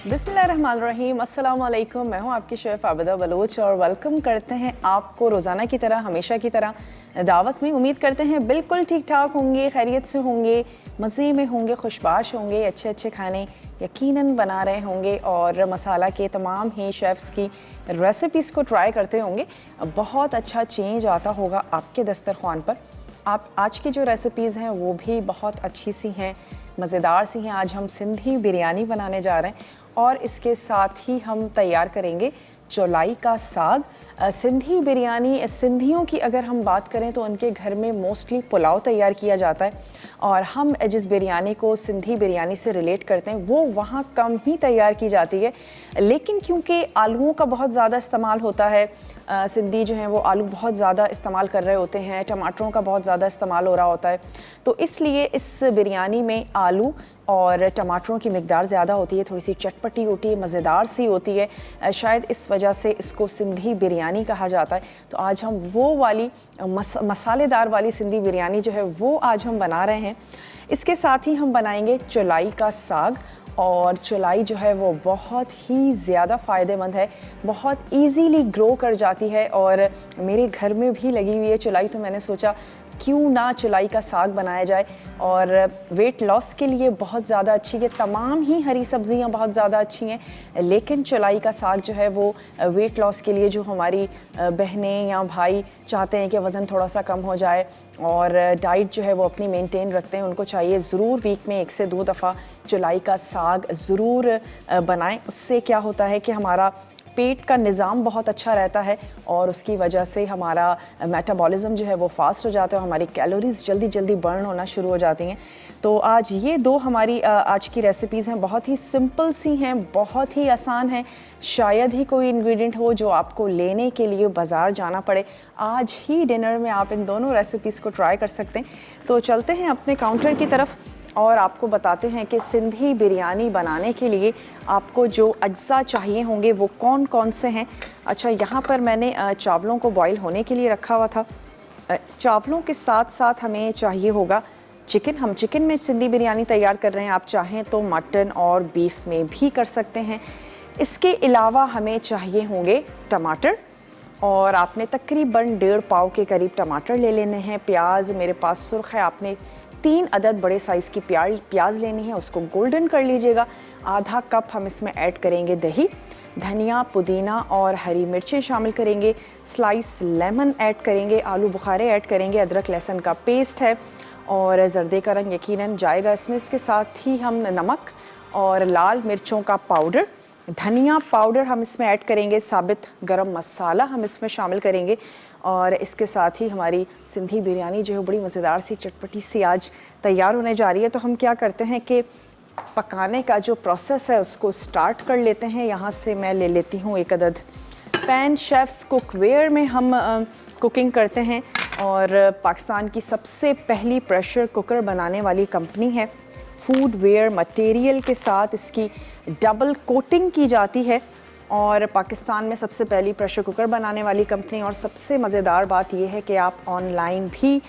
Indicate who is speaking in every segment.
Speaker 1: बिस्मिल्लाहिर्रहमानिर्रहीम, अस्सलाम वालेकुम। मैं हूं आपकी शेफ़ आबिदा बलोच और वेलकम करते हैं आपको रोज़ाना की तरह, हमेशा की तरह दावत में। उम्मीद करते हैं बिल्कुल ठीक ठाक होंगे, खैरियत से होंगे, मज़े में होंगे, खुशबाश होंगे, अच्छे अच्छे खाने यकीनन बना रहे होंगे और मसाला के तमाम ही शेफ़्स की रेसिपीज़ को ट्राई करते होंगे। बहुत अच्छा चेंज आता होगा आपके दस्तरखान पर। आप आज की जो रेसिपीज़ हैं वो भी बहुत अच्छी सी हैं, मज़ेदार सी हैं। आज हम सिंधी बिरयानी बनाने जा रहे हैं और इसके साथ ही हम तैयार करेंगे चौलाई का साग। सिंधी बिरयानी, सिंधियों की अगर हम बात करें तो उनके घर में मोस्टली पुलाव तैयार किया जाता है और हम जिस बिरयानी को सिंधी बिरयानी से रिलेट करते हैं वो वहाँ कम ही तैयार की जाती है। लेकिन क्योंकि आलूओं का बहुत ज़्यादा इस्तेमाल होता है, सिंधी जो हैं वो आलू बहुत ज़्यादा इस्तेमाल कर रहे होते हैं, टमाटरों का बहुत ज़्यादा इस्तेमाल हो रहा होता है, तो इसलिए इस बिरयानी में आलू और टमाटरों की मिकदार ज़्यादा होती है, थोड़ी सी चटपटी होती है, मज़ेदार सी होती है। शायद इस वजह से इसको सिंधी बिरयानी कहा जाता है। तो आज हम वो वाली मसालेदार वाली सिंधी बिरयानी जो है वो आज हम बना रहे हैं। इसके साथ ही हम बनाएंगे चौलाई का साग। और चौलाई जो है वो बहुत ही ज़्यादा फ़ायदेमंद है, बहुत इजीली ग्रो कर जाती है और मेरे घर में भी लगी हुई है चौलाई, तो मैंने सोचा क्यों ना चौलाई का साग बनाया जाए। और वेट लॉस के लिए बहुत ज़्यादा अच्छी है, तमाम ही हरी सब्ज़ियाँ बहुत ज़्यादा अच्छी हैं, लेकिन चौलाई का साग जो है वो वेट लॉस के लिए, जो हमारी बहनें या भाई चाहते हैं कि वज़न थोड़ा सा कम हो जाए और डाइट जो है वो अपनी मेंटेन रखते हैं, उनको चाहिए ज़रूर वीक में 1 से 2 दफ़ा चौलाई का साग ज़रूर बनाएं। उससे क्या होता है कि हमारा पेट का निज़ाम बहुत अच्छा रहता है और उसकी वजह से हमारा मेटाबॉलिज़्म जो है वो फास्ट हो जाता है, हमारी कैलोरीज़ जल्दी जल्दी बर्न होना शुरू हो जाती हैं। तो आज ये दो हमारी आज की रेसिपीज़ हैं, बहुत ही सिंपल सी हैं, बहुत ही आसान हैं। शायद ही कोई इंग्रेडिएंट हो जो आपको लेने के लिए बाज़ार जाना पड़े। आज ही डिनर में आप इन दोनों रेसिपीज़ को ट्राई कर सकते हैं। तो चलते हैं अपने काउंटर की तरफ और आपको बताते हैं कि सिंधी बिरयानी बनाने के लिए आपको जो अज्जा चाहिए होंगे वो कौन कौन से हैं। अच्छा, यहाँ पर मैंने चावलों को बॉईल होने के लिए रखा हुआ था। चावलों के साथ साथ हमें चाहिए होगा चिकन। हम चिकन में सिंधी बिरयानी तैयार कर रहे हैं, आप चाहें तो मटन और बीफ में भी कर सकते हैं। इसके अलावा हमें चाहिए होंगे टमाटर और आपने तकरीबन 1.5 पाव के करीब टमाटर ले लेने हैं। प्याज मेरे पास सुर्ख है, आपने 3 अदद बड़े साइज़ की प्याज लेनी है, उसको गोल्डन कर लीजिएगा। आधा कप हम इसमें ऐड करेंगे दही, धनिया, पुदीना और हरी मिर्चें शामिल करेंगे, स्लाइस लेमन ऐड करेंगे, आलू बुखारे ऐड करेंगे, अदरक लहसुन का पेस्ट है और ज़र्दे का रंग यकीनन जाएगा इसमें। इसके साथ ही हम नमक और लाल मिर्चों का पाउडर, धनिया पाउडर हम इसमें ऐड करेंगे, साबित गरम मसाला हम इसमें शामिल करेंगे और इसके साथ ही हमारी सिंधी बिरयानी जो है बड़ी मज़ेदार सी चटपटी सी आज तैयार होने जा रही है। तो हम क्या करते हैं कि पकाने का जो प्रोसेस है उसको स्टार्ट कर लेते हैं। यहाँ से मैं ले लेती हूँ 1 अदद पैन। शेफ्स कुकवेयर में हम कुकिंग करते हैं और पाकिस्तान की सबसे पहली प्रेशर कुकर बनाने वाली कंपनी है। फूड वेयर मटेरियल के साथ इसकी डबल कोटिंग की जाती है और पाकिस्तान में सबसे पहली प्रेशर कुकर बनाने वाली कंपनी। और सबसे मज़ेदार बात यह है कि आप ऑनलाइन भी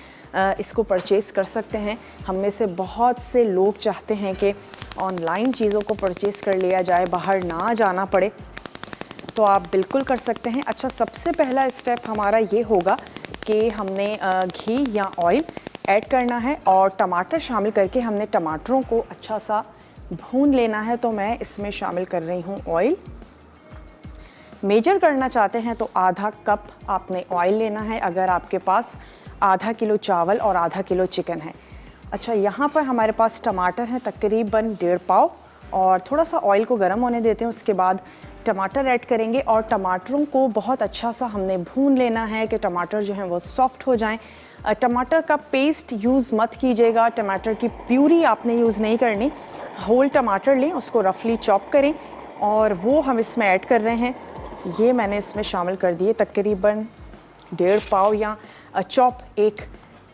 Speaker 1: इसको परचेज़ कर सकते हैं। हम में से बहुत से लोग चाहते हैं कि ऑनलाइन चीज़ों को परचेज़ कर लिया जाए, बाहर ना जाना पड़े, तो आप बिल्कुल कर सकते हैं। अच्छा, सबसे पहला स्टेप हमारा ये होगा कि हमने घी या ऑयल ऐड करना है और टमाटर शामिल करके हमने टमाटरों को अच्छा सा भून लेना है। तो मैं इसमें शामिल कर रही हूँ ऑयल। मेजर करना चाहते हैं तो आधा कप आपने ऑयल लेना है अगर आपके पास आधा किलो चावल और आधा किलो चिकन है। अच्छा, यहाँ पर हमारे पास टमाटर हैं तकरीबन 1.5 पाव और थोड़ा सा ऑयल को गर्म होने देते हैं। उसके बाद टमाटर ऐड करेंगे और टमाटरों को बहुत अच्छा सा हमने भून लेना है कि टमाटर जो हैं वो सॉफ्ट हो जाएं। टमाटर का पेस्ट यूज़ मत कीजिएगा, टमाटर की प्यूरी आपने यूज़ नहीं करनी। होल टमाटर लें, उसको रफली चॉप करें और वो हम इसमें ऐड कर रहे हैं। ये मैंने इसमें शामिल कर दिए तकरीबन 1.5 पाव या चॉप 1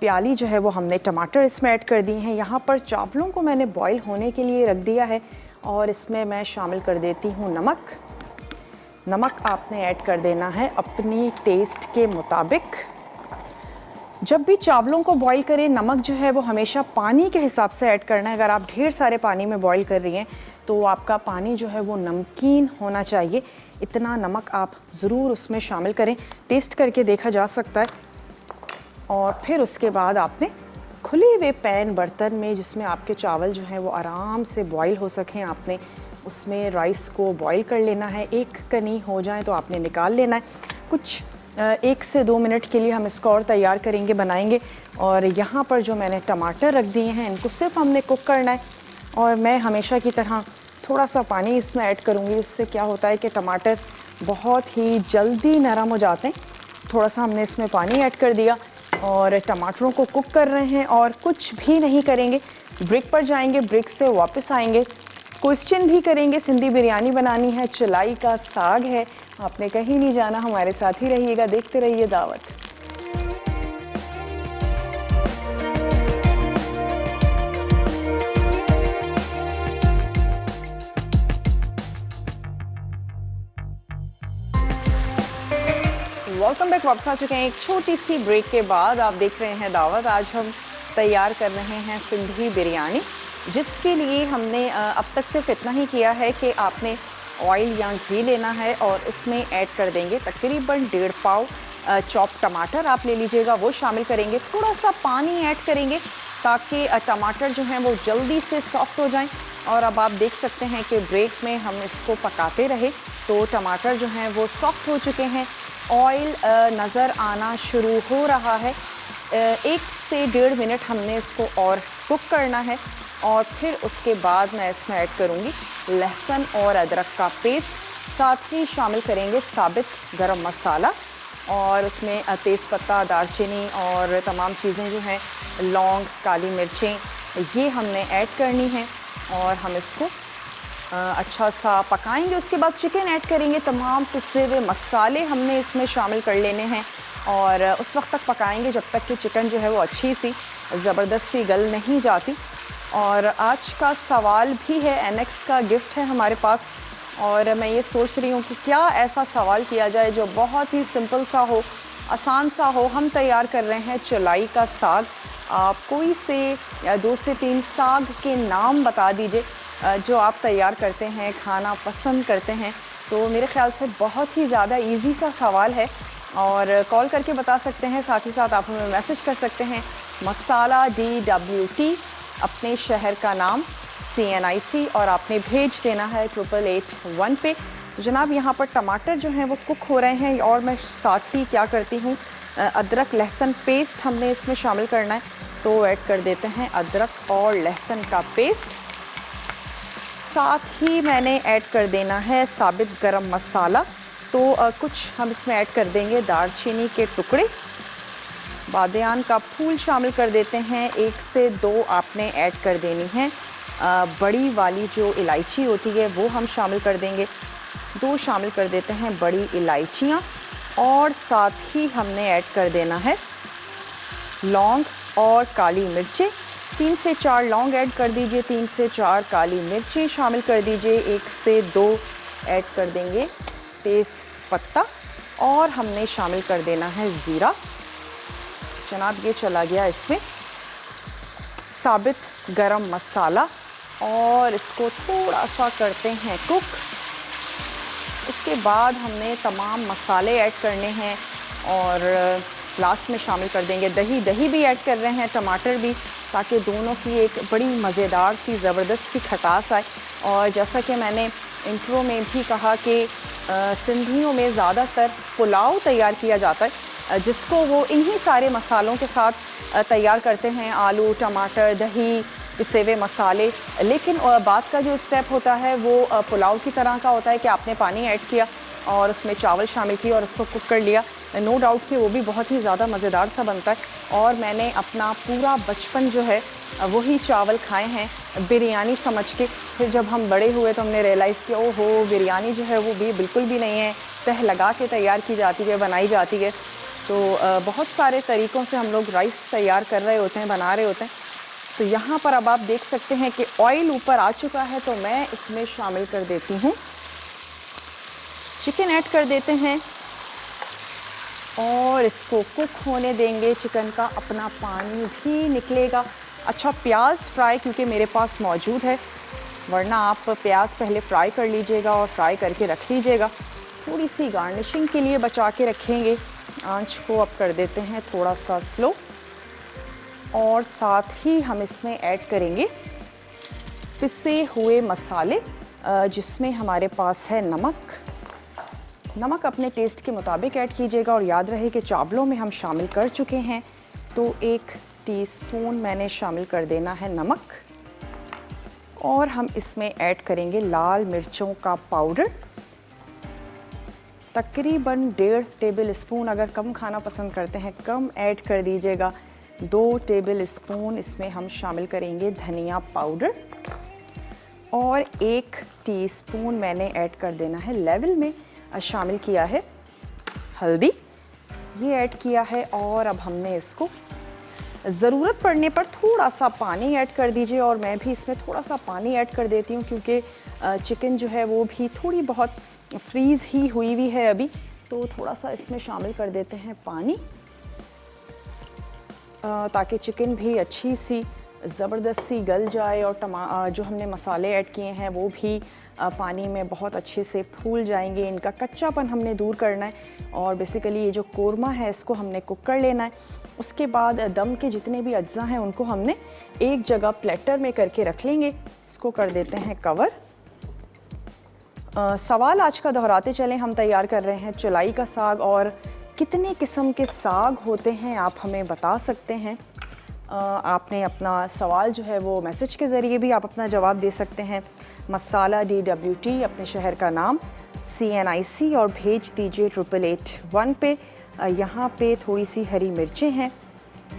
Speaker 1: प्याली जो है वो हमने टमाटर इसमें ऐड कर दिए हैं। यहाँ पर चावलों को मैंने बॉईल होने के लिए रख दिया है और इसमें मैं शामिल कर देती हूँ नमक। नमक आपने ऐड कर देना है अपनी टेस्ट के मुताबिक। जब भी चावलों को बॉईल करें, नमक जो है वो हमेशा पानी के हिसाब से ऐड करना है। अगर आप ढेर सारे पानी में बॉईल कर रही हैं तो आपका पानी जो है वो नमकीन होना चाहिए। इतना नमक आप ज़रूर उसमें शामिल करें, टेस्ट करके देखा जा सकता है। और फिर उसके बाद आपने खुले हुए पैन बर्तन में, जिसमें आपके चावल जो हैं वो आराम से बॉईल हो सकें, आपने उसमें राइस को बॉईल कर लेना है। एक कनी हो जाए तो आपने निकाल लेना है। कुछ 1 से 2 मिनट के लिए हम इसको और तैयार करेंगे, बनाएंगे। और यहाँ पर जो मैंने टमाटर रख दिए हैं, इनको सिर्फ हमने कुक करना है। और मैं हमेशा की तरह थोड़ा सा पानी इसमें ऐड करूँगी। उससे क्या होता है कि टमाटर बहुत ही जल्दी नरम हो जाते हैं। थोड़ा सा हमने इसमें पानी ऐड कर दिया और टमाटरों को कुक कर रहे हैं और कुछ भी नहीं करेंगे। ब्रेक पर जाएंगे, ब्रेक से वापस आएंगे, क्वेश्चन भी करेंगे। सिंधी बिरयानी बनानी है, चुलाई का साग है। आपने कहीं नहीं जाना, हमारे साथ ही रहिएगा, देखते रहिए दावत। Welcome back. वापस आ चुके हैं एक छोटी सी ब्रेक के बाद। आप देख रहे हैं दावत। आज हम तैयार कर रहे हैं सिंधी बिरयानी, जिसके लिए हमने अब तक सिर्फ इतना ही किया है कि आपने ऑयल या घी लेना है और उसमें ऐड कर देंगे तकरीबन 1.5 पाव चॉप टमाटर आप ले लीजिएगा, वो शामिल करेंगे। थोड़ा सा पानी ऐड करेंगे ताकि टमाटर जो हैं वो जल्दी से सॉफ्ट हो जाएं। और अब आप देख सकते हैं कि ब्रेक में हम इसको पकाते रहे तो टमाटर जो हैं वो सॉफ्ट हो चुके हैं। ऑयल नज़र आना शुरू हो रहा है। 1 से 1.5 मिनट हमने इसको और कुक करना है। और फिर उसके बाद मैं इसमें ऐड करूँगी लहसुन और अदरक का पेस्ट। साथ ही शामिल करेंगे साबित गरम मसाला और उसमें तेज़पत्ता, दालचीनी और तमाम चीज़ें जो हैं, लौंग, काली मिर्चें, ये हमने ऐड करनी है। और हम इसको अच्छा सा पकाएंगे। उसके बाद चिकन ऐड करेंगे। तमाम पिसे हुए मसाले हमने इसमें शामिल कर लेने हैं और उस वक्त तक पकाएंगे जब तक कि चिकन जो है वो अच्छी सी ज़बरदस्त सी गल नहीं जाती। और आज का सवाल भी है, एनेक्स का गिफ्ट है हमारे पास। और मैं ये सोच रही हूँ कि क्या ऐसा सवाल किया जाए जो बहुत ही सिंपल सा हो, आसान सा हो। हम तैयार कर रहे हैं चुलाई का साग। आप कोई से या 2 से 3 साग के नाम बता दीजिए जो आप तैयार करते हैं, खाना पसंद करते हैं। तो मेरे ख्याल से बहुत ही ज़्यादा इजी सा सवाल है और कॉल करके बता सकते हैं। साथ ही साथ आप हमें मैसेज कर सकते हैं मसाला DWT, अपने शहर का नाम CNIC, और आपने भेज देना है 8881 पे। तो जनाब यहाँ पर टमाटर जो हैं वो कुक हो रहे हैं और मैं साथ ही क्या करती हूँ, अदरक लहसुन पेस्ट हमने इसमें शामिल करना है तो ऐड कर देते हैं अदरक और लहसुन का पेस्ट। साथ ही मैंने ऐड कर देना है साबित गरम मसाला। तो कुछ हम इसमें ऐड कर देंगे दालचीनी के टुकड़े, बादियान का फूल शामिल कर देते हैं। 1 से 2 आपने ऐड कर देनी है। बड़ी वाली जो इलायची होती है वो हम शामिल कर देंगे। 2 शामिल कर देते हैं बड़ी इलायचियाँ। और साथ ही हमने ऐड कर देना है लौंग और काली मिर्चें। 3 से 4 लौंग ऐड कर दीजिए, 3 से 4 काली मिर्चें शामिल कर दीजिए, 1 से 2 ऐड कर देंगे तेज़ पत्ता और हमने शामिल कर देना है ज़ीरा। जनाब ये चला गया इसमें साबित गरम मसाला और इसको थोड़ा सा करते हैं कुक। उसके बाद हमने तमाम मसाले ऐड करने हैं और लास्ट में शामिल कर देंगे दही भी ऐड कर रहे हैं, टमाटर भी, ताकि दोनों की एक बड़ी मज़ेदार सी ज़बरदस्त सी खटास आए। और जैसा कि मैंने इंट्रो में भी कहा कि सिंधियों में ज़्यादातर पुलाव तैयार किया जाता है जिसको वो इन्हीं सारे मसालों के साथ तैयार करते हैं, आलू, टमाटर, दही, पिसे हुए मसाले। लेकिन बात का जो स्टेप होता है वो पुलाव की तरह का होता है कि आपने पानी ऐड किया और उसमें चावल शामिल किया और उसको कुक कर लिया। नो डाउट कि वो भी बहुत ही ज़्यादा मज़ेदार सा बनता है। और मैंने अपना पूरा बचपन जो है वही चावल खाए हैं बिरयानी समझ के। फिर जब हम बड़े हुए तो हमने रियलाइज़ किया ओहो बिरयानी जो है वो भी बिल्कुल भी नहीं है, तह लगा के तैयार की जाती है, बनाई जाती है। तो बहुत सारे तरीक़ों से हम लोग राइस तैयार कर रहे होते हैं, बना रहे होते हैं। तो यहाँ पर अब आप देख सकते हैं कि ऑयल ऊपर आ चुका है तो मैं इसमें शामिल कर देती हूँ चिकन। ऐड कर देते हैं और इसको कुक होने देंगे। चिकन का अपना पानी भी निकलेगा। अच्छा, प्याज फ्राई क्योंकि मेरे पास मौजूद है, वरना आप प्याज पहले फ्राई कर लीजिएगा और फ्राई करके रख लीजिएगा। थोड़ी सी गार्निशिंग के लिए बचा के रखेंगे। आंच को अब कर देते हैं थोड़ा सा स्लो, और साथ ही हम इसमें ऐड करेंगे पिसे हुए मसाले, जिसमें हमारे पास है नमक। नमक अपने टेस्ट के मुताबिक ऐड कीजिएगा, और याद रहे कि चावलों में हम शामिल कर चुके हैं, तो 1 टीस्पून मैंने शामिल कर देना है नमक। और हम इसमें ऐड करेंगे लाल मिर्चों का पाउडर, तकरीबन 1.5 टेबल स्पून। अगर कम खाना पसंद करते हैं कम ऐड कर दीजिएगा। 2 टेबल स्पून इसमें हम शामिल करेंगे धनिया पाउडर, और 1 टीस्पून मैंने ऐड कर देना है लेवल में शामिल किया है हल्दी, ये ऐड किया है। और अब हमने इसको ज़रूरत पड़ने पर थोड़ा सा पानी ऐड कर दीजिए, और मैं भी इसमें थोड़ा सा पानी ऐड कर देती हूँ क्योंकि चिकन जो है वो भी थोड़ी बहुत फ्रीज़ ही हुई हुई है अभी, तो थोड़ा सा इसमें शामिल कर देते हैं पानी, ताकि चिकन भी अच्छी सी ज़बरदस्त सी गल जाए, और जो हमने मसाले ऐड किए हैं वो भी पानी में बहुत अच्छे से फूल जाएंगे। इनका कच्चापन हमने दूर करना है, और बेसिकली ये जो कोरमा है इसको हमने कुक कर लेना है। उसके बाद दम के जितने भी अज्जा हैं उनको हमने एक जगह प्लेटर में करके रख लेंगे। इसको कर देते हैं कवर। सवाल आज का दोहराते चलें, हम तैयार कर रहे हैं चुलाई का साग, और कितने किस्म के साग होते हैं आप हमें बता सकते हैं। आपने अपना सवाल जो है वो मैसेज के ज़रिए भी आप अपना जवाब दे सकते हैं। मसाला DWT अपने शहर का नाम CNIC, और भेज दीजिए 8881 पे। यहाँ पे थोड़ी सी हरी मिर्चें हैं,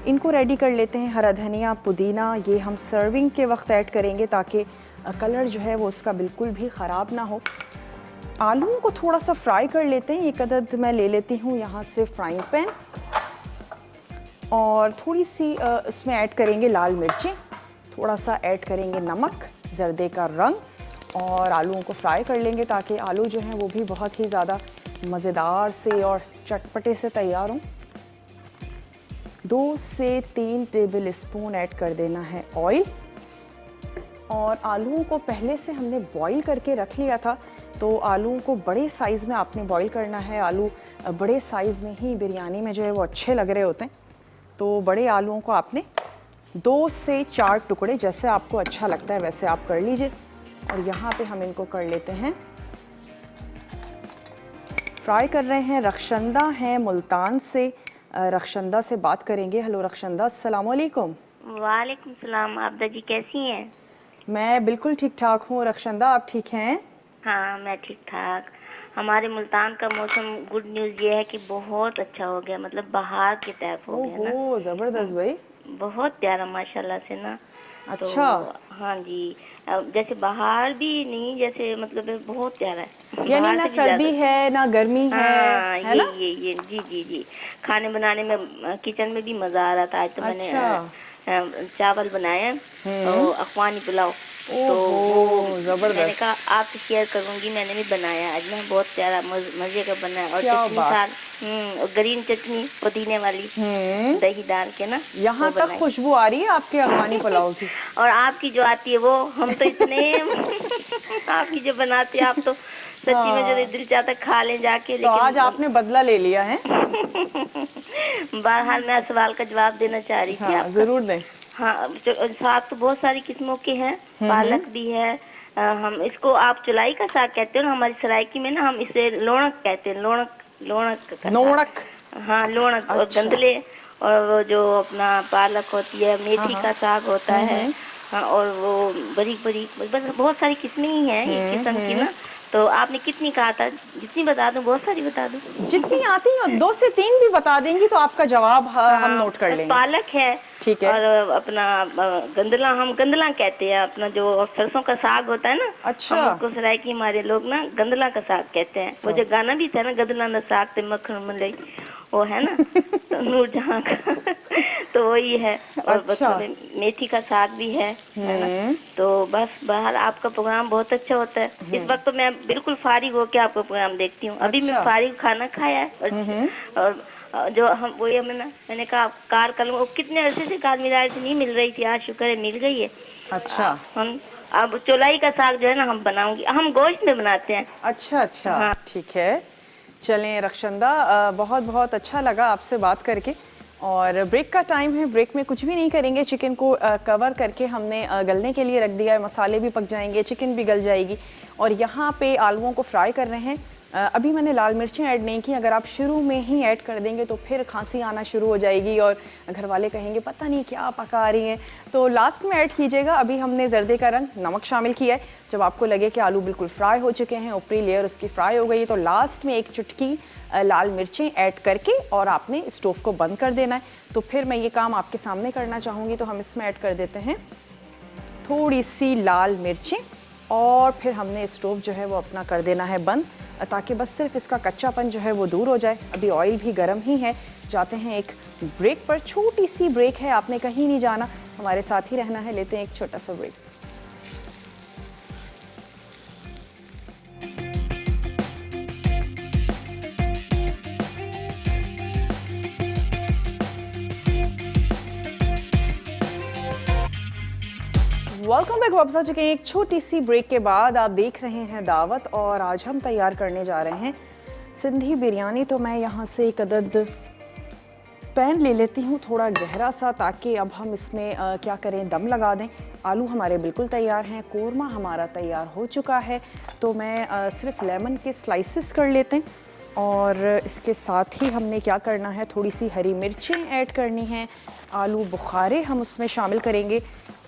Speaker 1: इनको रेडी कर लेते हैं। हरा धनिया, पुदीना, ये हम सर्विंग के वक्त ऐड करेंगे ताकि कलर जो है वो उसका बिल्कुल भी ख़राब ना हो। आलूओं को थोड़ा सा फ्राई कर लेते हैं। एक अदद मैं ले लेती हूँ यहाँ से फ्राइंग पैन, और थोड़ी सी इसमें ऐड करेंगे लाल मिर्चें, थोड़ा सा ऐड करेंगे नमक, जर्दे का रंग, और आलूओं को फ्राई कर लेंगे ताकि आलू जो हैं वो भी बहुत ही ज़्यादा मज़ेदार से और चटपटे से तैयार हों। 2 से 3 टेबल स्पून ऐड कर देना है ऑयल, और आलूओं को पहले से हमने बॉईल करके रख लिया था, तो आलूओं को बड़े साइज़ में आपने बॉईल करना है। आलू बड़े साइज़ में ही बिरयानी में जो है वो अच्छे लग रहे होते हैं, तो बड़े आलूओं को आपने 2 से 4 टुकड़े, जैसे आपको अच्छा लगता है वैसे आप कर लीजिए। और यहाँ पे हम इनको कर लेते हैं फ्राई कर रहे हैं। रखशंदा हैं मुल्तान से, रखशंदा से बात करेंगे। हेलो रखशंदा, अस्सलाम वालेकुम।
Speaker 2: वालेकुम सलाम। आबदा जी कैसी हैं?
Speaker 1: मैं बिल्कुल ठीक ठाक हूँ रखशंदा, आप ठीक हैं?
Speaker 2: हाँ मैं ठीक ठाक। हमारे मुल्तान का मौसम, गुड न्यूज़ ये है कि बहुत अच्छा हो गया, मतलब बाहर की तरफ हो गया ना।
Speaker 1: ओहो, ज़बरदस्त भाई,
Speaker 2: बहुत प्यारा माशाल्लाह से ना।
Speaker 1: अच्छा।
Speaker 2: तो हाँ जी, जैसे बाहर भी नहीं, जैसे मतलब बहुत प्यारा है।
Speaker 1: यानी
Speaker 2: बाहर
Speaker 1: ना
Speaker 2: से भी
Speaker 1: सर्दी
Speaker 2: ज़्यादा।
Speaker 1: है ना गर्मी
Speaker 2: हाँ,
Speaker 1: है ना?
Speaker 2: ये जी जी जी। खाने बनाने में किचन में भी मज़ा आ रहा था। आज तो मैंने चावल बनाए और अफगानी पुलाव, तो वो
Speaker 1: जबरदस्त।
Speaker 2: मैंने कहा आपसे शेयर करूंगी। मैंने भी बनाया आज ना, बहुत प्यारा मज़े का बनाया। और चटनी साथ, और ग्रीन चटनी पुदीने वाली, दही डाल के ना।
Speaker 1: यहाँ तक खुशबू आ रही है आपके अफगानी पुलाव की।
Speaker 2: और आपकी जो आती है वो, हम तो इतने आपकी जो बनाते हैं आप तो सच्ची में जो दिल चाहता खा लें जाके।
Speaker 1: तो आज आपने बदला ले लिया है।
Speaker 2: बाहर मैं सवाल का जवाब देना चाह रही थी।
Speaker 1: हाँ, जरूर दें।
Speaker 2: हाँ, साग तो बहुत सारी किस्मों के हैं, पालक भी है। हम इसको, आप चुलाई का साग कहते हो ना, हमारी सराइकी में ना हम इसे लोणक कहते हैं। लोणक। हाँ, लोणक। और गंदले, और वो जो अपना पालक होती है, मेथी का साग होता है। हाँ, और वो बड़ी बड़ी बस बहुत सारी किस्में ही हैं इस किस्म की ना। तो आपने कितनी कहा था? जितनी बता दूं, बहुत सारी बता दूं?
Speaker 1: जितनी आती है 2 से 3 भी बता देंगी तो आपका जवाब हम नोट कर लेंगे।
Speaker 2: पालक है,
Speaker 1: ठीक है।
Speaker 2: और अपना गंदला, हम गंदला कहते हैं। अपना जो सरसों का साग होता है ना,
Speaker 1: अच्छा।
Speaker 2: हम उसको सराइकी हमारे लोग ना गंदला का साग कहते हैं। वो जो गाना भी था ना, गंदला ना साग ते मक्खन मलाई, वो है ना तो नूरजहां का तो वही है। और
Speaker 1: अच्छा।
Speaker 2: मेथी का साग भी है ना। तो बस बाहर आपका प्रोग्राम बहुत अच्छा होता है। इस वक्त तो मैं बिल्कुल फारिग होकर आपका प्रोग्राम देखती हूँ। अभी मैं
Speaker 1: अच्छा।
Speaker 2: फारिग खाना खाया है और जो हम वही हमें ना मैंने कहा कार कर लूँ। कितने अरसे से कार मिल रही थी, नहीं मिल रही थी, आज शुक्र है मिल गई है।
Speaker 1: अच्छा।
Speaker 2: हम अब चौलाई का साग जो है ना हम बनाऊंगी, हम गोश्त में बनाते हैं।
Speaker 1: अच्छा अच्छा,
Speaker 2: हाँ
Speaker 1: ठीक है। चलें रक्षंदा, बहुत बहुत अच्छा लगा आपसे बात करके। और ब्रेक का टाइम है, ब्रेक में कुछ भी नहीं करेंगे। चिकन को कवर करके हमने गलने के लिए रख दिया है। मसाले भी पक जाएंगे, चिकन भी गल जाएगी। और यहाँ पे आलूओं को फ्राई कर रहे हैं। अभी मैंने लाल मिर्चें ऐड नहीं की। अगर आप शुरू में ही ऐड कर देंगे तो फिर खांसी आना शुरू हो जाएगी और घर वाले कहेंगे पता नहीं क्या पका रही हैं। तो लास्ट में ऐड कीजिएगा। अभी हमने जर्दे का रंग, नमक शामिल किया है। जब आपको लगे कि आलू बिल्कुल फ्राई हो चुके हैं, ऊपरी लेयर उसकी फ्राई हो गई है, तो लास्ट में एक चुटकी लाल मिर्चें ऐड करके और आपने स्टोव को बंद कर देना है। तो फिर मैं ये काम आपके सामने करना चाहूँगी। तो हम इसमें ऐड कर देते हैं थोड़ी सी लाल मिर्चें और फिर हमने स्टोव जो है वो अपना कर देना है बंद, ताकि बस सिर्फ इसका कच्चापन जो है वो दूर हो जाए। अभी ऑयल भी गर्म ही है। जाते हैं एक ब्रेक पर, छोटी सी ब्रेक है, आपने कहीं नहीं जाना, हमारे साथ ही रहना है। लेते हैं एक छोटा सा ब्रेक। Welcome back. वापस आ चुके हैं एक छोटी सी ब्रेक के बाद। आप देख रहे हैं दावत और आज हम तैयार करने जा रहे हैं सिंधी बिरयानी। तो मैं यहाँ से एक अदद पैन ले लेती हूँ, थोड़ा गहरा सा, ताकि अब हम इसमें क्या करें, दम लगा दें। आलू हमारे बिल्कुल तैयार हैं, कोरमा हमारा तैयार हो चुका है। तो मैं सिर्फ लेमन के स्लाइसेस कर लेते हैं। और इसके साथ ही हमने क्या करना है, थोड़ी सी हरी मिर्चें ऐड करनी हैं, आलू बुखारे हम उसमें शामिल करेंगे।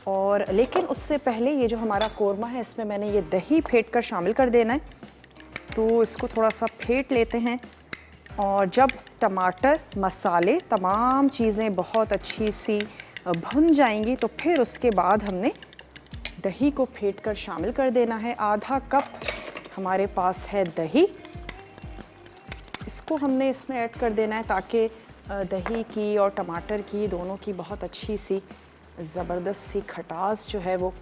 Speaker 1: और लेकिन उससे पहले ये जो हमारा कोरमा है, इसमें मैंने ये दही फेंट कर शामिल कर देना है। तो इसको थोड़ा सा फेंट लेते हैं। और जब टमाटर, मसाले, तमाम चीज़ें बहुत अच्छी सी भुन जाएंगी, तो फिर उसके बाद हमने दही को फेंट कर शामिल कर देना है। आधा कप हमारे पास है दही, इसको हमने इसमें ऐड कर देना है, ताकि दही की और टमाटर की दोनों की बहुत अच्छी सी ज़बरदस्त सी खटास जो है वो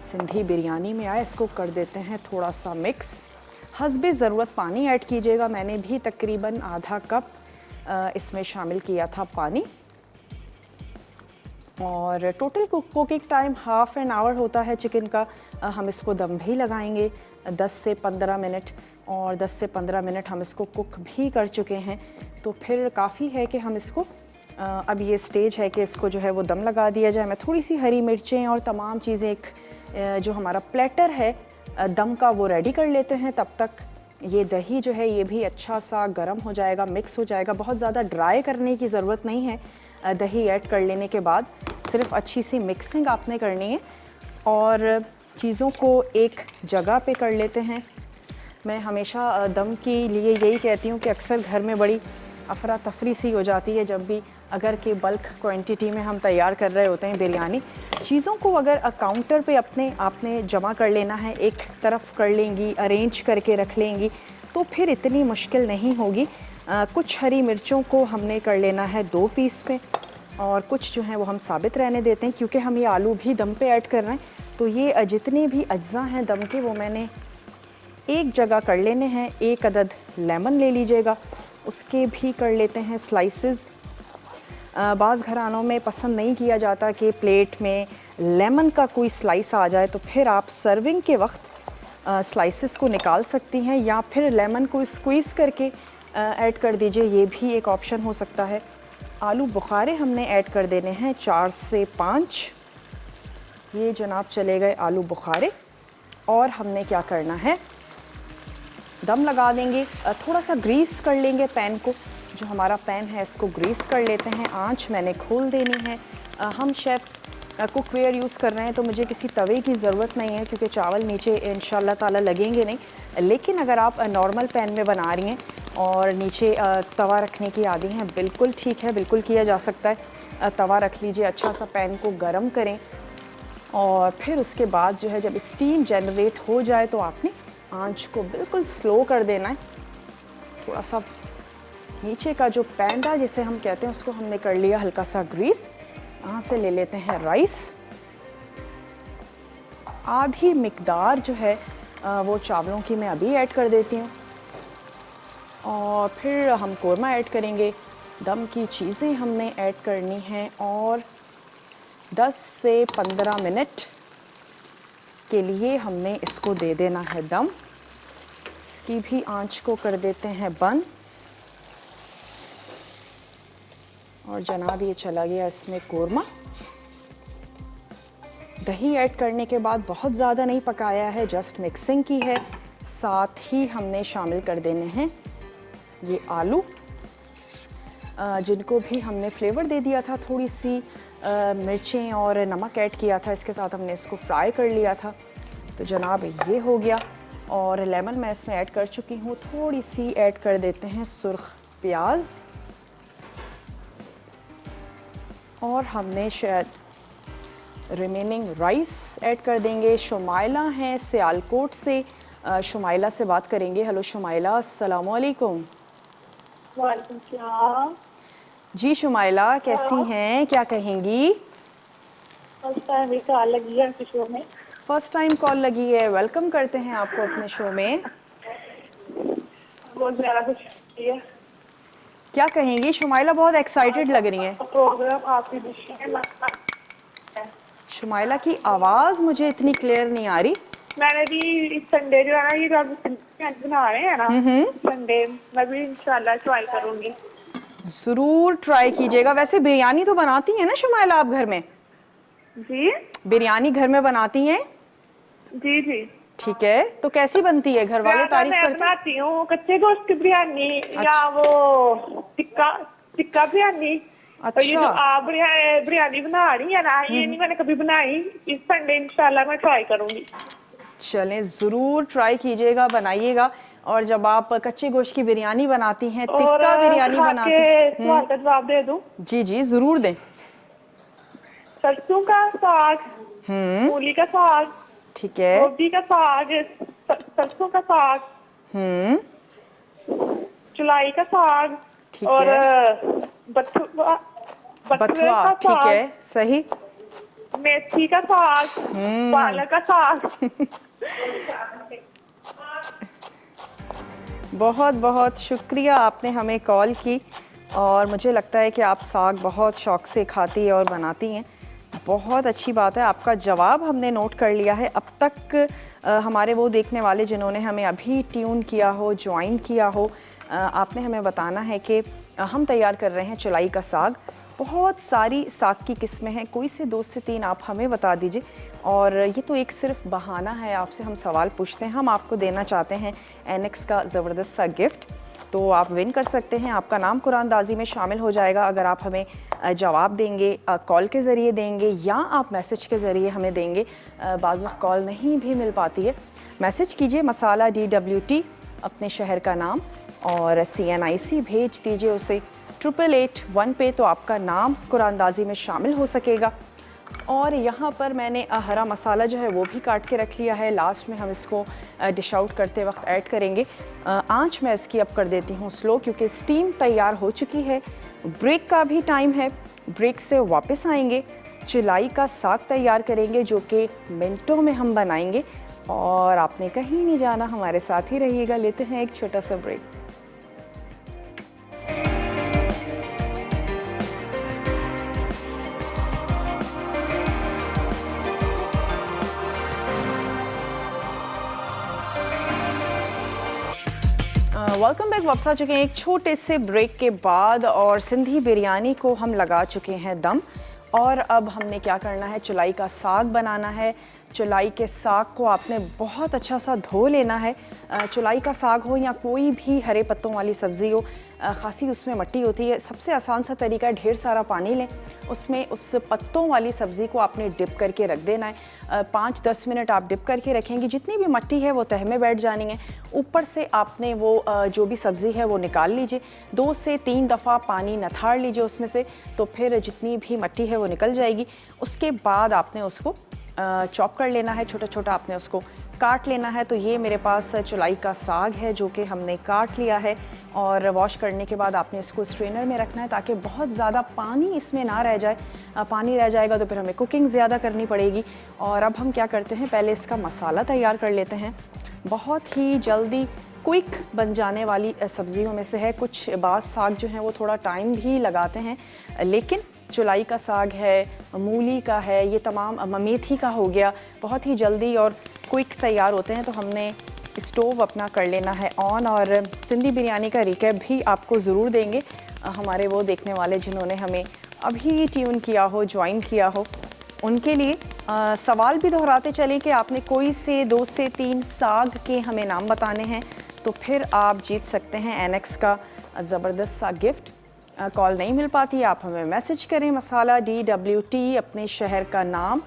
Speaker 1: सिंधी बिरयानी में आए। इसको कर देते हैं थोड़ा सा मिक्स। हस्बे ज़रूरत पानी ऐड कीजिएगा। मैंने भी तकरीबन आधा कप इसमें शामिल किया था पानी। और total cooking time half an hour होता है चिकन का। हम इसको दम भी लगाएंगे 10 से 15 मिनट, और 10 से 15 मिनट हम इसको कुक भी कर चुके हैं। तो फिर काफ़ी है कि हम इसको अब ये स्टेज है कि इसको जो है वो दम लगा दिया जाए। मैं थोड़ी सी हरी मिर्चें और तमाम चीज़ें, एक जो हमारा प्लेटर है दम का, वो रेडी कर लेते हैं। तब तक ये दही जो है ये भी अच्छा सा गर्म हो जाएगा, मिक्स हो जाएगा। बहुत ज़्यादा ड्राई करने की ज़रूरत नहीं है। दही ऐड कर लेने के बाद सिर्फ अच्छी सी मिक्सिंग आपने करनी है और चीज़ों को एक जगह पे कर लेते हैं। मैं हमेशा दम के लिए यही कहती हूँ कि अक्सर घर में बड़ी अफरा तफरी सी हो जाती है जब भी अगर के बल्क क्वांटिटी में हम तैयार कर रहे होते हैं बिरयानी। चीज़ों को अगर काउंटर पे अपने आपने जमा कर लेना है, एक तरफ कर लेंगी, अरेंज करके रख लेंगी, तो फिर इतनी मुश्किल नहीं होगी। कुछ हरी मिर्चों को हमने कर लेना है 2 पीस पे, और कुछ जो हैं वो हम साबित रहने देते हैं, क्योंकि हम ये आलू भी दम पे ऐड कर रहे हैं। तो ये जितने भी अज्जा हैं दम के, वो मैंने एक जगह कर लेने हैं। एक अदद लेमन ले लीजिएगा, उसके भी कर लेते हैं स्लाइसेस। बाज़ घरानों में पसंद नहीं किया जाता कि प्लेट में लेमन का कोई स्लाइस आ जाए, तो फिर आप सर्विंग के वक्त स्लाइसेस को निकाल सकती हैं, या फिर लेमन को स्क्वीज़ करके ऐड कर दीजिए, ये भी एक ऑप्शन हो सकता है। आलू बुखारे हमने ऐड कर देने हैं 4 से 5। ये जनाब चले गए आलू बुखारे। और हमने क्या करना है, दम लगा देंगे। थोड़ा सा ग्रीस कर लेंगे पैन को, जो हमारा पैन है इसको ग्रीस कर लेते हैं। आंच मैंने खोल देनी है। हम शेफ्स कुकवेयर यूज़ कर रहे हैं, तो मुझे किसी तवे की ज़रूरत नहीं है, क्योंकि चावल नीचे इंशाल्लाह ताला लगेंगे नहीं। लेकिन अगर आप नॉर्मल पैन में बना रही हैं और नीचे तवा रखने की आदी हैं, बिल्कुल ठीक है, बिल्कुल किया जा सकता है। तवा रख लीजिए, अच्छा सा पैन को गर्म करें, और फिर उसके बाद जो है जब स्टीम जनरेट हो जाए तो आपने आंच को बिल्कुल स्लो कर देना है। थोड़ा सा नीचे का जो पैंदा जिसे हम कहते हैं उसको हमने कर लिया हल्का सा ग्रीस। यहाँ से ले लेते हैं राइस, आधी मिकदार जो है वो चावलों की मैं अभी ऐड कर देती हूँ और फिर हम कोरमा ऐड करेंगे। दम की चीज़ें हमने ऐड करनी हैं और 10 से 15 मिनट के लिए हमने इसको दे देना है दम। इसकी भी आंच को कर देते हैं बंद और जनाब ये चला गया इसमें कोरमा। दही ऐड करने के बाद बहुत ज़्यादा नहीं पकाया है, जस्ट मिक्सिंग की है। साथ ही हमने शामिल कर देने हैं ये आलू, जिनको भी हमने फ्लेवर दे दिया था, थोड़ी सी मिर्चें और नमक ऐड किया था, इसके साथ हमने इसको फ्राई कर लिया था। तो जनाब ये हो गया और लेमन मैं इसमें ऐड कर चुकी हूँ। थोड़ी सी ऐड कर देते हैं सुर्ख प्याज और हमने शायद रिमेनिंग राइस ऐड कर देंगे। शुमाइला हैं सियालकोट से, शुमाइला से बात करेंगे। हेलो शुमाइला, अस्सलाम वालेकुम।
Speaker 3: वालेकुम सलाम।
Speaker 1: जी शुमाइला कैसी हैं, क्या कहेंगी?
Speaker 3: फर्स्ट टाइम कॉल लगी है शो में।
Speaker 1: फर्स्ट टाइम कॉल लगी है, वेलकम करते हैं आपको अपने शो में।
Speaker 3: बहुत ज़्यादा खुशी है।
Speaker 1: क्या कहेंगी शुमाइला, बहुत एक्साइटेड लग रही हैं।
Speaker 3: प्रोग्राम आपकी डिश है।
Speaker 1: शुमाइला की आवाज़ मुझे इतनी क्लियर नहीं आ रही।
Speaker 3: मैंने भी इस संडे जो है ना, ये जब बना रहे हैं ना संडे, मैं भी इंशाल्लाह ट्राई करूंगी।
Speaker 1: ज़रूर ट्राई कीजिएगा। वैसे बिरयानी तो बनाती हैं ना शुमाइला आप घर में?
Speaker 3: जी
Speaker 1: बिरयानी घर में बनाती हैं?
Speaker 3: जी जी।
Speaker 1: ठीक है, तो कैसी बनती है? घर वाले तारीफ
Speaker 3: मैं
Speaker 1: करते हैं?
Speaker 3: बनाती हूँ कच्चे गोश्त की बिरयानी या वो टिक्का बिरयानी। तो ये जो आप बिरयानी बना रही है ना, ये नहीं मैंने कभी बनाई। इस संडे इंशाल्लाह मैं ट्राई करूंगी।
Speaker 1: चलें, ज़रूर ट्राई कीजिएगा, बनाइएगा। और जब आप कच्चे गोश्त की बिरयानी बनाती हैं, टिक्का बिरयानी बनाती हैं,
Speaker 3: सवाल का जवाब दे दूं?
Speaker 1: जी जी ज़रूर दें।
Speaker 3: सरसों का साग, मूली का साग,
Speaker 1: ठीक है,
Speaker 3: गोभी का साग, सरसों का साग, चुलाई का साग
Speaker 1: ठीक
Speaker 3: और
Speaker 1: है,
Speaker 3: बथुआ
Speaker 1: बथुआ,
Speaker 3: का
Speaker 1: ठीक
Speaker 3: साग,
Speaker 1: है, सही।
Speaker 3: मेथी का साग, पालक का साग।
Speaker 1: बहुत बहुत शुक्रिया, आपने हमें कॉल की और मुझे लगता है कि आप साग बहुत शौक़ से खाती हैं और बनाती हैं। बहुत अच्छी बात है, आपका जवाब हमने नोट कर लिया है। अब तक हमारे वो देखने वाले जिन्होंने हमें अभी ट्यून किया हो, ज्वाइन किया हो, आपने हमें बताना है कि हम तैयार कर रहे हैं चुलाई का साग। बहुत सारी साग की किस्में हैं, कोई से 2 से 3 आप हमें बता दीजिए। और ये तो एक सिर्फ बहाना है, आपसे हम सवाल पूछते हैं। हम आपको देना चाहते हैं एनेक्स का ज़बरदस्त सा गिफ्ट, तो आप विन कर सकते हैं। आपका नाम कुरानदाजी में शामिल हो जाएगा अगर आप हमें जवाब देंगे, कॉल के ज़रिए देंगे या आप मैसेज के ज़रिए हमें देंगे। बाज़ वक्त कॉल नहीं भी मिल पाती है। मैसेज कीजिए मसाला DWT, अपने शहर का नाम और CNIC भेज दीजिए उसे 8881 पे, तो आपका नाम कुरानदाजी में शामिल हो सकेगा। और यहाँ पर मैंने हरा मसाला जो है वो भी काट के रख लिया है, लास्ट में हम इसको डिश आउट करते वक्त ऐड करेंगे। आंच मैं इसकी अब कर देती हूँ स्लो, क्योंकि स्टीम तैयार हो चुकी है। ब्रेक का भी टाइम है, ब्रेक से वापस आएंगे, चुलाई का साग तैयार करेंगे जो कि मिनटों में हम बनाएंगे। और आपने कहीं नहीं जाना, हमारे साथ ही रहिएगा। लेते हैं एक छोटा सा ब्रेक। वेलकम बैक, वापस आ चुके हैं एक छोटे से ब्रेक के बाद और सिंधी बिरयानी को हम लगा चुके हैं दम। और अब हमने क्या करना है, चुलाई का साग बनाना है। चुलाई के साग को आपने बहुत अच्छा सा धो लेना है। चुलाई का साग हो या कोई भी हरे पत्तों वाली सब्ज़ी हो, ख़ासी उसमें मिट्टी होती है। सबसे आसान सा तरीका है, ढेर सारा पानी लें, उसमें उस पत्तों वाली सब्ज़ी को आपने डिप करके रख देना है। 5-10 मिनट आप डिप करके रखेंगे, जितनी भी मिट्टी है वो तह में बैठ जानी है। ऊपर से आपने वो जो भी सब्ज़ी है वो निकाल लीजिए, 2 से 3 दफ़ा पानी नथाड़ लीजिए उसमें से, तो फिर जितनी भी मिट्टी है वो निकल जाएगी। उसके बाद आपने उसको चॉप कर लेना है, छोटा छोटा आपने उसको काट लेना है। तो ये मेरे पास चुलाई का साग है जो कि हमने काट लिया है और वॉश करने के बाद आपने इसको स्ट्रेनर में रखना है ताकि बहुत ज़्यादा पानी इसमें ना रह जाए। पानी रह जाएगा तो फिर हमें कुकिंग ज़्यादा करनी पड़ेगी। और अब हम क्या करते हैं, पहले इसका मसाला तैयार कर लेते हैं। बहुत ही जल्दी क्विक बन जाने वाली सब्जियों में से है। कुछ बास साग जो हैं वो थोड़ा टाइम भी लगाते हैं, लेकिन चुलाई का साग है, मूली का है, ये तमाम मेथी का हो गया, बहुत ही जल्दी और क्विक तैयार होते हैं। तो हमने स्टोव अपना कर लेना है ऑन। और सिंधी बिरयानी का रिकैप भी आपको ज़रूर देंगे हमारे वो देखने वाले जिन्होंने हमें अभी ट्यून किया हो, ज्वाइन किया हो, उनके लिए। सवाल भी दोहराते चलें कि आपने कोई से 2 से 3 साग के हमें नाम बताने हैं तो फिर आप जीत सकते हैं एनेक्स का ज़बरदस्त सा गिफ्ट। कॉल नहीं मिल पाती, आप हमें मैसेज करें मसाला DWT अपने शहर का नाम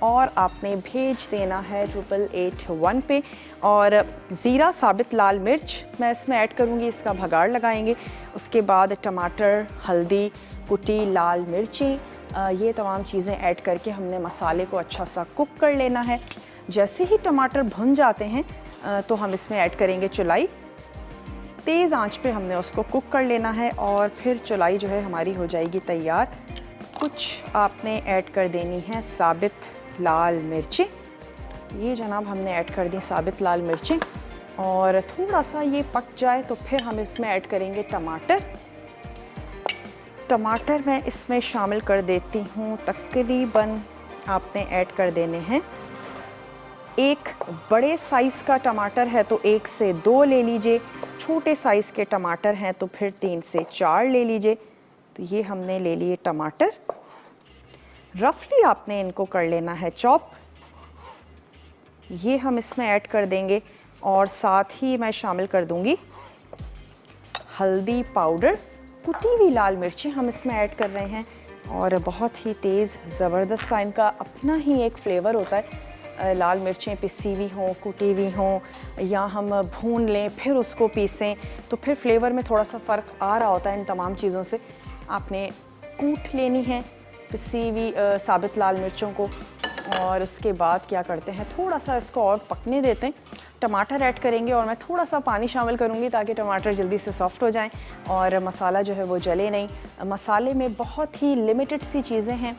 Speaker 1: और आपने भेज देना है 8881 पे। और ज़ीरा साबित लाल मिर्च मैं इसमें ऐड करूँगी, इसका भगाड़ लगाएंगे। उसके बाद टमाटर, हल्दी, कुटी लाल मिर्ची, ये तमाम चीज़ें ऐड करके हमने मसाले को अच्छा सा कुक कर लेना है। जैसे ही टमाटर भुन जाते हैं तो हम इसमें ऐड करेंगे चुलाई। तेज़ आंच पे हमने उसको कुक कर लेना है और फिर चुलाई जो है हमारी हो जाएगी तैयार। कुछ आपने ऐड कर देनी है साबित लाल मिर्चें। ये जनाब हमने ऐड कर दी साबित लाल मिर्चें और थोड़ा सा ये पक जाए तो फिर हम इसमें ऐड करेंगे टमाटर। टमाटर मैं इसमें शामिल कर देती हूँ, तकरीबन आपने ऐड कर देने हैं, एक बड़े साइज़ का टमाटर है तो 1 से 2 ले लीजिए, छोटे साइज़ के टमाटर हैं तो फिर 3 से 4 ले लीजिए। तो ये हमने ले लिए टमाटर, रफली आपने इनको कर लेना है चॉप। ये हम इसमें ऐड कर देंगे और साथ ही मैं शामिल कर दूंगी हल्दी पाउडर, कुटी हुई लाल मिर्ची हम इसमें ऐड कर रहे हैं और बहुत ही तेज़ ज़बरदस्त सा इनका अपना ही एक फ्लेवर होता है। लाल मिर्चें पिसी हुई हों, कुटी हुई हों या हम भून लें फिर उसको पीसें तो फिर फ्लेवर में थोड़ा सा फ़र्क आ रहा होता है। इन तमाम चीज़ों से आपने कूट लेनी है पिसी हुई साबित लाल मिर्चों को और उसके बाद क्या करते हैं, थोड़ा सा इसको और पकने देते हैं। टमाटर ऐड करेंगे और मैं थोड़ा सा पानी शामिल करूंगी ताकि टमाटर जल्दी से सॉफ्ट हो जाएं और मसाला जो है वो जले नहीं। मसाले में बहुत ही लिमिटेड सी चीज़ें हैं,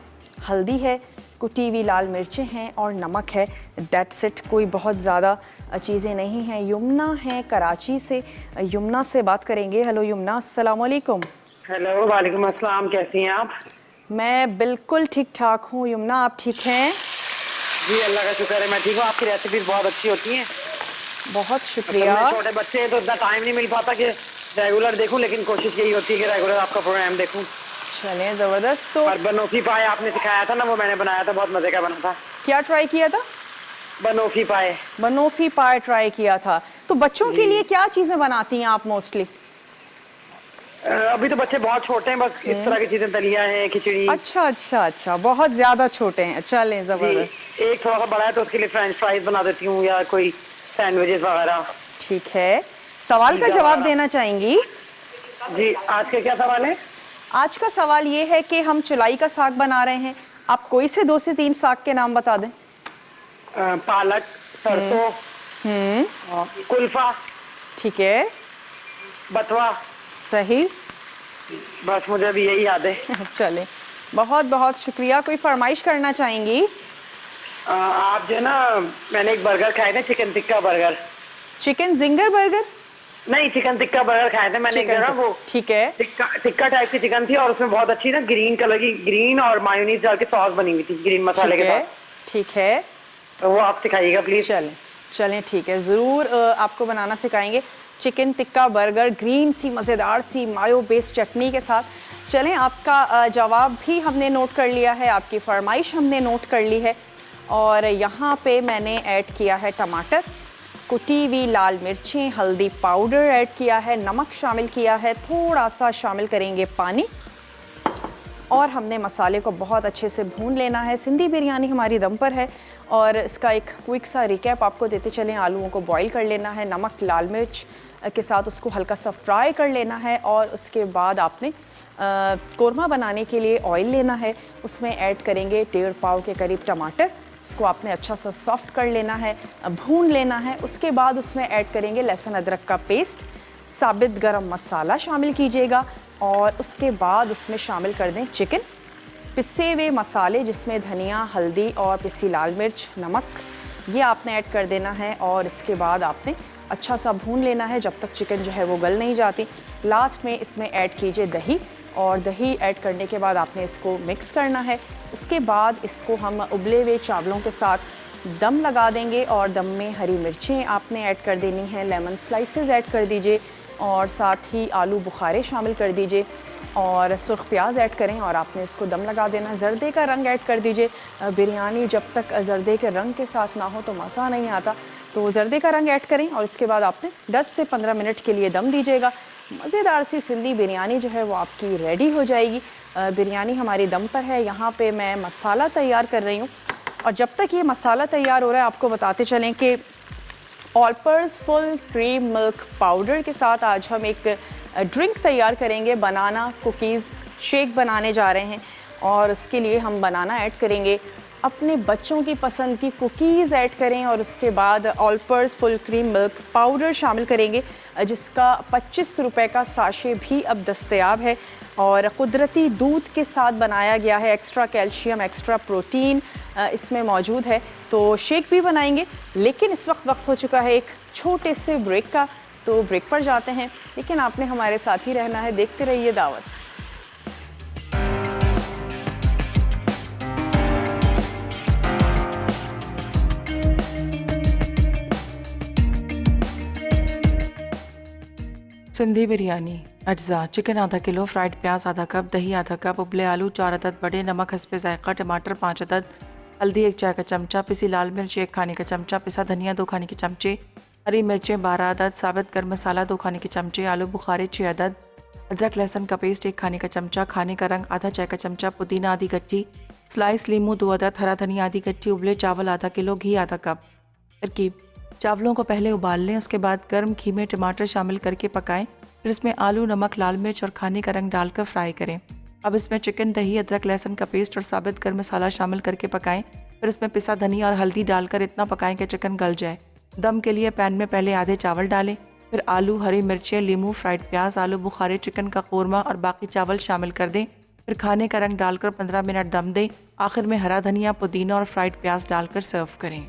Speaker 1: हल्दी है, कुटी हुई लाल मिर्चें हैं और नमक है, दैट्स इट। कोई बहुत ज़्यादा चीज़ें नहीं हैं। यमुना है कराची से, यमुना से बात करेंगे। हेलो यमुना, अस्सलाम वालेकुम।
Speaker 4: हेलो, वालेकुम अस्सलाम, कैसी हैं आप?
Speaker 1: मैं बिल्कुल ठीक ठाक हूँ यमुना, आप ठीक हैं?
Speaker 4: जी अल्लाह का शुक्र है, मैं ठीक हूँ। आपकी रेसिपीज बहुत अच्छी होती हैं।
Speaker 1: बहुत शुक्रिया।
Speaker 4: छोटे बच्चे हैं तो इतना टाइम नहीं मिल पाता कि रेगुलर देखूं, लेकिन कोशिश यही होती है कि रेगुलर आपका प्रोग्राम देखूं।
Speaker 1: चलें, ज़बरदस्त। तो
Speaker 4: बनोफी पाए आपने सिखाया था ना, वो मैंने बनाया था, बहुत मजे का बना था।
Speaker 1: क्या ट्राई किया था?
Speaker 4: बनोफी पाए।
Speaker 1: बनोफी पाए ट्राई किया था। तो बच्चों के लिए क्या चीज़ें बनाती हैं आप मोस्टली?
Speaker 4: अभी तो बच्चे बहुत छोटे हैं, बस इस तरह की चीजें, दलिया है, खिचड़ी।
Speaker 1: अच्छा अच्छा अच्छा, बहुत ज्यादा छोटे हैं। चलें, जबरदस्त।
Speaker 4: एक थोड़ा सा बड़ा है तो उसके लिए फ्रेंच फ्राइज बना देती हूँ या कोई सैंडविचेस वगैरह।
Speaker 1: ठीक है, सवाल का जवाब देना चाहेंगी?
Speaker 4: जी, आज का क्या सवाल है?
Speaker 1: आज का सवाल ये है कि हम चुलाई का साग बना रहे हैं, आप कोई से 2 से 3 साग के नाम बता दें।
Speaker 4: पालक, सरसों, कुल्फा।
Speaker 1: ठीक है,
Speaker 4: बथवा।
Speaker 1: सही।
Speaker 4: बस मुझे अभी यही याद है।
Speaker 1: चलें, बहुत बहुत शुक्रिया। कोई फरमाइश करना चाहेंगी?
Speaker 4: आप जो है ना, मैंने एक बर्गर खाए थे, chicken tikka burger.
Speaker 1: Chicken ginger burger?
Speaker 4: नहीं, चिकन टिक्का बर्गर खाए थे मैंने एक जगह। वो
Speaker 1: ठीक है,
Speaker 4: टिक्का टाइप की चिकन थी और उसमें बहुत अच्छी ना ग्रीन कलर की, ग्रीन और मायोनीज डाल के सॉस बनी हुई थी ग्रीन मसाले के साथ।
Speaker 1: ठीक है,
Speaker 4: तो वो आप सिखाइएगा प्लीज।
Speaker 1: चलें चलें, ठीक है, ज़रूर आपको बनाना सिखाएंगे। चिकन टिक्का बर्गर ग्रीन सी मज़ेदार सी मायो बेस्ड चटनी के साथ। चलें, आपका जवाब भी हमने नोट कर लिया है, आपकी फरमाइश हमने नोट कर ली है और यहाँ पे मैंने ऐड किया है टमाटर, कुटी हुई लाल मिर्चें, हल्दी पाउडर ऐड किया है, नमक शामिल किया है, थोड़ा सा शामिल करेंगे पानी और हमने मसाले को बहुत अच्छे से भून लेना है। सिंधी बिरयानी हमारी दम पर है और इसका एक क्विक सा रिकैप आपको देते चलें। आलूओं को बॉईल कर लेना है, नमक लाल मिर्च के साथ उसको हल्का सा फ्राई कर लेना है और उसके बाद आपने कौरमा बनाने के लिए ऑयल लेना है, उसमें ऐड करेंगे 1.5 पाव के करीब टमाटर, इसको आपने अच्छा सा सॉफ्ट कर लेना है, भून लेना है। उसके बाद उसमें ऐड करेंगे लहसुन अदरक का पेस्ट, साबित गरम मसाला शामिल कीजिएगा और उसके बाद उसमें शामिल कर दें चिकन, पिसे हुए मसाले जिसमें धनिया, हल्दी और पिसी लाल मिर्च, नमक, ये आपने ऐड कर देना है और इसके बाद आपने अच्छा सा भून लेना है जब तक चिकन जो है वो गल नहीं जाती। लास्ट में इसमें ऐड कीजिए दही और दही ऐड करने के बाद आपने इसको मिक्स करना है। उसके बाद इसको हम उबले हुए चावलों के साथ दम लगा देंगे और दम में हरी मिर्चें आपने ऐड कर देनी है, लेमन स्लाइसेस ऐड कर दीजिए और साथ ही आलू बुखारे शामिल कर दीजिए और सुर्ख प्याज ऐड करें और आपने इसको दम लगा देना। ज़र्दे का रंग ऐड कर दीजिए। बिरयानी जब तक ज़र्दे के रंग के साथ ना हो तो मज़ा नहीं आता, तो ज़र्दे का रंग ऐड करें और इसके बाद आपने 10 से 15 मिनट के लिए दम दीजिएगा। मज़ेदार सी सिंधी बिरयानी जो है वो आपकी रेडी हो जाएगी। बिरयानी हमारी दम पर है। यहाँ पे मैं मसाला तैयार कर रही हूँ और जब तक ये मसाला तैयार हो रहा है आपको बताते चलें कि Olpers full cream milk powder के साथ आज हम एक ड्रिंक तैयार करेंगे। बनाना कुकीज़ शेक बनाने जा रहे हैं और उसके लिए हम बनाना ऐड करेंगे, अपने बच्चों की पसंद की कुकीज़ ऐड करें और उसके बाद Olpers full cream milk powder शामिल करेंगे जिसका 25 रुपए का साशे भी अब दस्तयाब है और कुदरती दूध के साथ बनाया गया है। एक्स्ट्रा कैल्शियम, एक्स्ट्रा प्रोटीन इसमें मौजूद है। तो शेक भी बनाएंगे, लेकिन इस वक्त हो चुका है एक छोटे से ब्रेक का, तो ब्रेक पर जाते हैं। लेकिन आपने हमारे साथ ही रहना है, देखते रहिए दावत।
Speaker 5: सिंधी बिरयानी अज्जा: चिकन आधा किलो, फ्राइड प्याज आधा कप, दही आधा कप, उबले आलू 4 अदद बड़े, नमक हस्बे जायका, टमाटर 5 अदद, हल्दी 1 चाय का चमचा, पिसी लाल मिर्च 1 खाने का चमचा, पिसा धनिया 2 खाने के चमचे, हरी मिर्चें 12 अदद, साबित गर्म मसाला 2 खाने के चमचे, आलू बुखारे 6 अदद, अदरक लहसुन का पेस्ट 1 खाने का चमचा, खाने का रंग आधा चाय का चमचा, पुदीना आधी गट्ठी, स्लाइस लीमू 2 अदद, हरा धनिया आधी गट्ठी, उबले चावल आधा किलो, घी आधा कप। तरकीब: चावलों को पहले उबाल लें, उसके बाद गर्म घी में टमाटर शामिल करके पकाएं, फिर इसमें आलू, नमक, लाल मिर्च और खाने का रंग डालकर फ्राई करें। अब इसमें चिकन, दही, अदरक लहसुन का पेस्ट और साबित गर्म मसाला शामिल करके पकाएं, फिर इसमें पिसा धनिया और हल्दी डालकर इतना पकाएं कि चिकन गल जाए। दम के लिए पैन में पहले आधे चावल डालें, फिर आलू, हरी मिर्चें, लीमू, फ्राइड प्याज, आलू बुखारे, चिकन का कोरमा और बाकी चावल शामिल कर दें, फिर खाने का रंग डालकर 15 मिनट दम दें। आखिर में हरा धनिया, पुदीना और फ्राइड प्याज डालकर सर्व करें।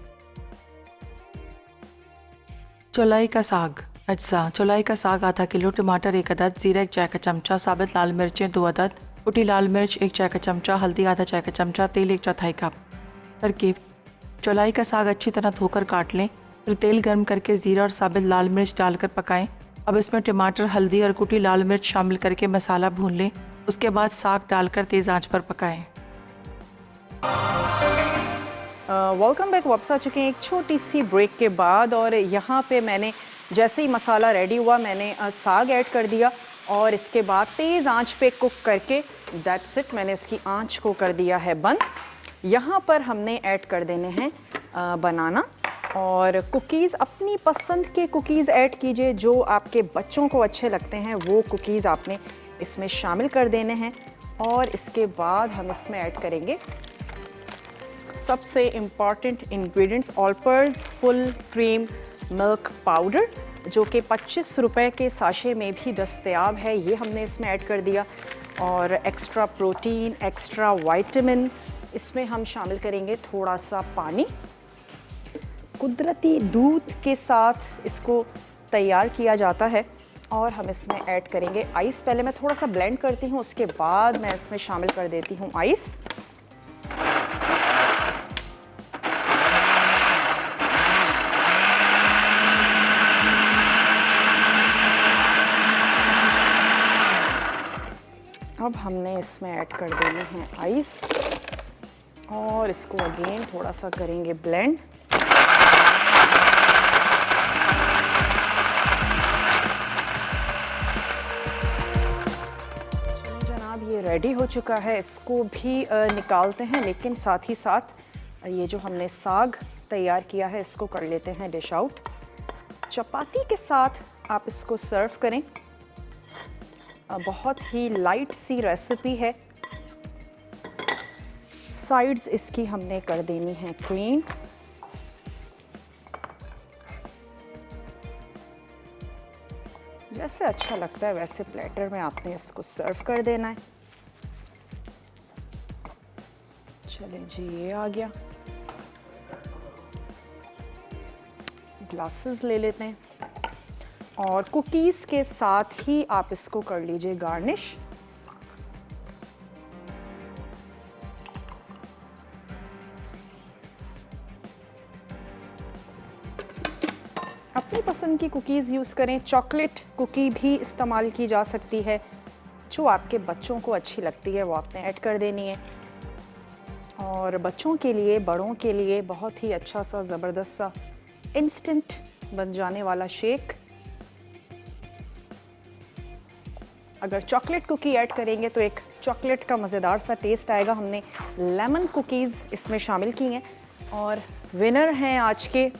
Speaker 5: चौलाई का साग अज्जा: चौलाई का साग आधा किलो, टमाटर 1 अदद, जीरा 1 चाय का चमचा, साबित लाल मिर्चें 2 अदद, कुटी लाल मिर्च 1 चाय का चमचा, हल्दी आधा चाय का चमचा, तेल 1/4 कप। तरकीब: चौलाई का साग अच्छी तरह धोकर काट लें, फिर तेल गर्म करके जीरा और साबित लाल मिर्च डालकर पकाएं। अब इसमें टमाटर, हल्दी और कुटी लाल मिर्च शामिल करके मसाला भून लें, उसके बाद साग डालकर तेज़ आंच पर पकाएं।
Speaker 1: Welcome back. वापस आ चुके हैं एक छोटी सी ब्रेक के बाद और यहाँ पे मैंने जैसे ही मसाला रेडी हुआ मैंने साग ऐड कर दिया और इसके बाद तेज़ आंच पे कुक करके दैट्स इट, मैंने इसकी आंच को कर दिया है बंद। यहाँ पर हमने ऐड कर देने हैं बनाना और कुकीज़। अपनी पसंद के कुकीज़ ऐड कीजिए, जो आपके बच्चों को अच्छे लगते हैं वो कुकीज़ आपने इसमें शामिल कर देने हैं। और इसके बाद हम इसमें ऐड करेंगे सबसे important ingredients, Olpers full cream milk powder, जो कि 25 रुपए के साशे में भी दस्तयाब है। ये हमने इसमें ऐड कर दिया और एक्स्ट्रा प्रोटीन, एक्स्ट्रा विटामिन, इसमें हम शामिल करेंगे थोड़ा सा पानी। कुदरती दूध के साथ इसको तैयार किया जाता है और हम इसमें ऐड करेंगे आइस। पहले मैं थोड़ा सा ब्लेंड करती हूँ, उसके बाद मैं इसमें शामिल कर देती हूँ आइस। अब हमने इसमें ऐड कर देने हैं आइस और इसको अगेन थोड़ा सा करेंगे ब्लेंड। चलो जनाब, ये रेडी हो चुका है, इसको भी निकालते हैं, लेकिन साथ ही साथ ये जो हमने साग तैयार किया है इसको कर लेते हैं डिश आउट। चपाती के साथ आप इसको सर्व करें। बहुत ही लाइट सी रेसिपी है, साइड्स इसकी हमने कर देनी है क्लीन। जैसे अच्छा लगता है वैसे प्लेटर में आपने इसको सर्व कर देना है। चलिए जी, ये आ गया। ग्लासेस ले लेते हैं और कुकीज़ के साथ ही आप इसको कर लीजिए गार्निश। अपनी पसंद की कुकीज़ यूज़ करें। चॉकलेट कुकी भी इस्तेमाल की जा सकती है, जो आपके बच्चों को अच्छी लगती है वो आपने ऐड कर देनी है। और बच्चों के लिए, बड़ों के लिए बहुत ही अच्छा सा ज़बरदस्त सा इंस्टेंट बन जाने वाला शेक। अगर चॉकलेट कुकी ऐड करेंगे तो एक चॉकलेट का मज़ेदार सा टेस्ट आएगा। हमने लेमन कुकीज़ इसमें शामिल की हैं और विनर हैं आज के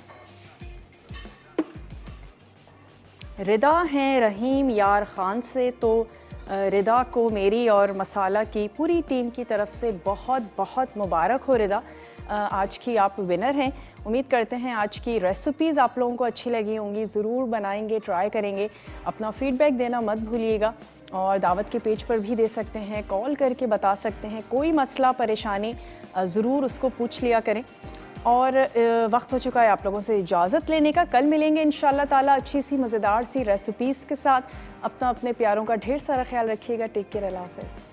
Speaker 1: रिदा हैं रहीम यार ख़ान से। तो रिदा को मेरी और मसाला की पूरी टीम की तरफ से बहुत बहुत मुबारक हो। रिदा, आज की आप विनर हैं। उम्मीद करते हैं आज की रेसिपीज़ आप लोगों को अच्छी लगी होंगी। ज़रूर बनाएंगे, ट्राई करेंगे। अपना फीडबैक देना मत भूलिएगा और दावत के पेज पर भी दे सकते हैं, कॉल करके बता सकते हैं। कोई मसला परेशानी ज़रूर उसको पूछ लिया करें। और वक्त हो चुका है आप लोगों से इजाज़त लेने का। कल मिलेंगे इंशाल्लाह ताला अच्छी सी मज़ेदार सी रेसिपीज़ के साथ। अपने प्यारों का ढेर सारा ख्याल रखिएगा। टेक केयर, अल्लाह हाफ़िज़।